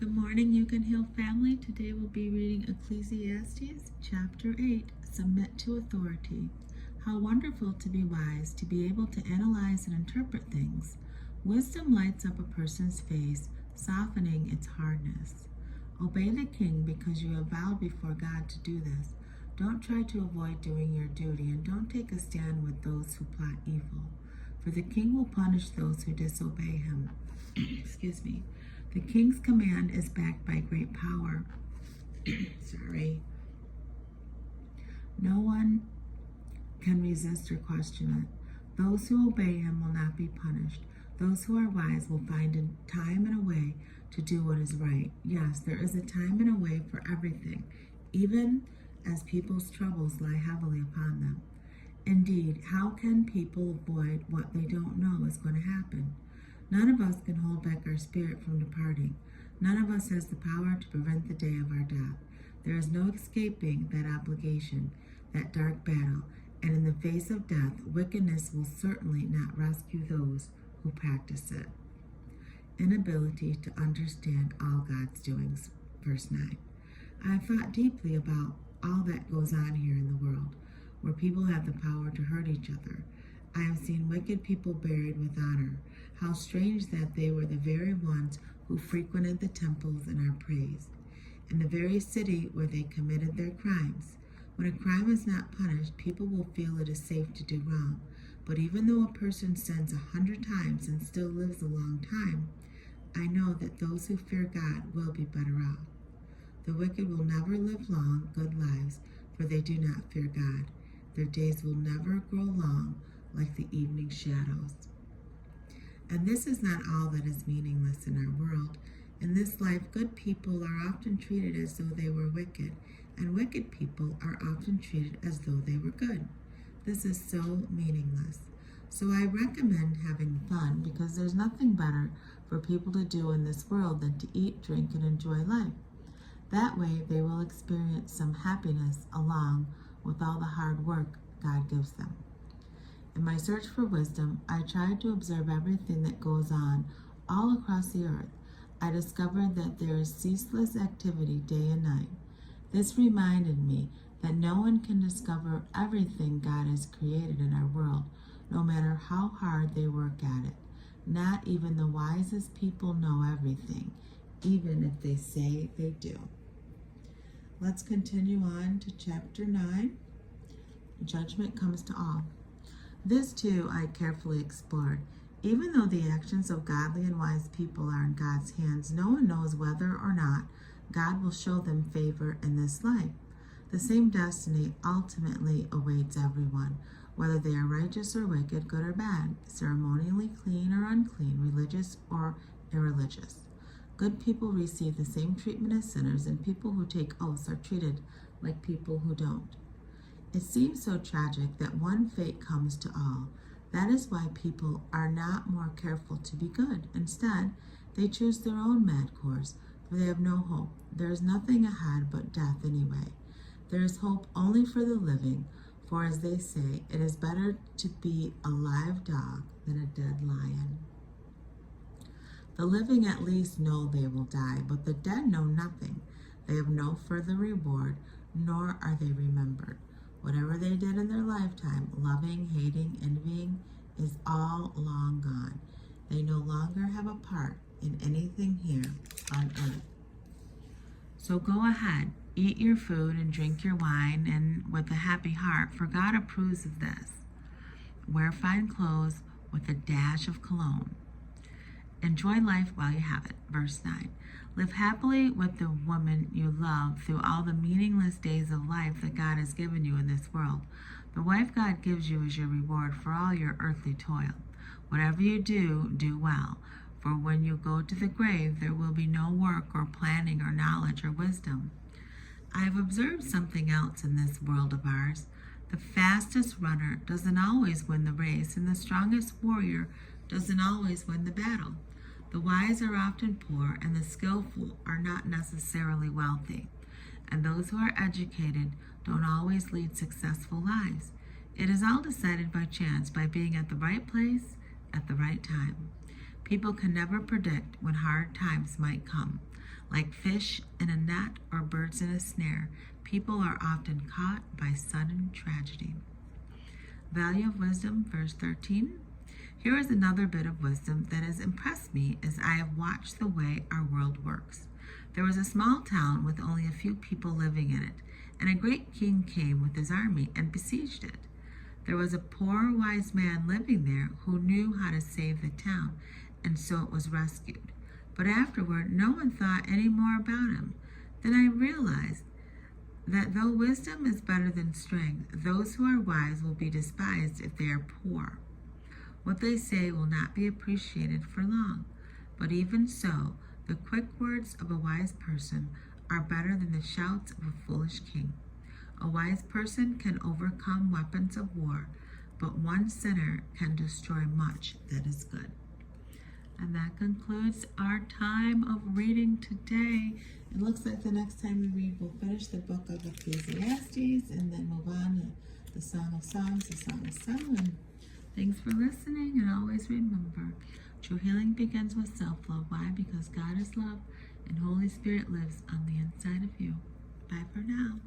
Good morning, You Can Heal family. Today we'll be reading Ecclesiastes chapter 8, Submit to Authority. How wonderful to be wise, to be able to analyze and interpret things. Wisdom lights up a person's face, softening its hardness. Obey the king because you have vowed before God to do this. Don't try to avoid doing your duty, and don't take a stand with those who plot evil. For the king will punish those who disobey him. Excuse me. The king's command is backed by great power. No one can resist or question it. Those who obey him will not be punished. Those who are wise will find a time and a way to do what is right. Yes, there is a time and a way for everything, even as people's troubles lie heavily upon them. Indeed, how can people avoid what they don't know is going to happen? None of us can hold back our spirit from departing. None of us has the power to prevent the day of our death. There is no escaping that obligation, that dark battle, and in the face of death, wickedness will certainly not rescue those who practice it. Inability to understand all God's doings. Verse 9. I have thought deeply about all that goes on here in the world, where people have the power to hurt each other. I have seen wicked people buried with honor. How strange that they were the very ones who frequented the temples and are praised, in the very city where they committed their crimes. When a crime is not punished, people will feel it is safe to do wrong. But even though a person sins 100 times and still lives a long time, I know that those who fear God will be better off. The wicked will never live long, good lives, for they do not fear God. Their days will never grow long like the evening shadows. And this is not all that is meaningless in our world. In this life, good people are often treated as though they were wicked, and wicked people are often treated as though they were good. This is so meaningless. So I recommend having fun, because there's nothing better for people to do in this world than to eat, drink, and enjoy life. That way, they will experience some happiness along with all the hard work God gives them. In my search for wisdom, I tried to observe everything that goes on all across the earth. I discovered that there is ceaseless activity day and night. This reminded me that no one can discover everything God has created in our world, no matter how hard they work at it. Not even the wisest people know everything, even if they say they do. Let's continue on to chapter 9. Judgment comes to all. This too I carefully explored. Even though the actions of godly and wise people are in God's hands, no one knows whether or not God will show them favor in this life. The same destiny ultimately awaits everyone, whether they are righteous or wicked, good or bad, ceremonially clean or unclean, religious or irreligious. Good people receive the same treatment as sinners, and people who take oaths are treated like people who don't. It seems so tragic that one fate comes to all. That is why people are not more careful to be good. Instead, they choose their own mad course, for they have no hope. There is nothing ahead but death anyway. There is hope only for the living, for as they say, it is better to be a live dog than a dead lion. The living at least know they will die, but the dead know nothing. They have no further reward, nor are they remembered. Whatever they did in their lifetime, loving, hating, envying, is all long gone. They no longer have a part in anything here on earth. So go ahead, eat your food and drink your wine, and with a happy heart, for God approves of this. Wear fine clothes with a dash of cologne. Enjoy life while you have it. Verse 9. Live happily with the woman you love through all the meaningless days of life that God has given you in this world. The wife God gives you is your reward for all your earthly toil. Whatever you do, do well. For when you go to the grave, there will be no work or planning or knowledge or wisdom. I have observed something else in this world of ours. The fastest runner doesn't always win the race, and the strongest warrior doesn't always win the battle. The wise are often poor, and the skillful are not necessarily wealthy. And those who are educated don't always lead successful lives. It is all decided by chance, by being at the right place at the right time. People can never predict when hard times might come. Like fish in a net or birds in a snare, people are often caught by sudden tragedy. Value of wisdom, verse 13. Here is another bit of wisdom that has impressed me as I have watched the way our world works. There was a small town with only a few people living in it, and a great king came with his army and besieged it. There was a poor, wise man living there who knew how to save the town, and so it was rescued. But afterward, no one thought any more about him. Then I realized that though wisdom is better than strength, those who are wise will be despised if they are poor. What they say will not be appreciated for long. But even so, the quick words of a wise person are better than the shouts of a foolish king. A wise person can overcome weapons of war, but one sinner can destroy much that is good. And that concludes our time of reading today. It looks like the next time we read, we'll finish the book of Ecclesiastes and then move on to the Song of Songs, the Song of Solomon. Thanks for listening, and always remember, true healing begins with self-love. Why? Because God is love, and Holy Spirit lives on the inside of you. Bye for now.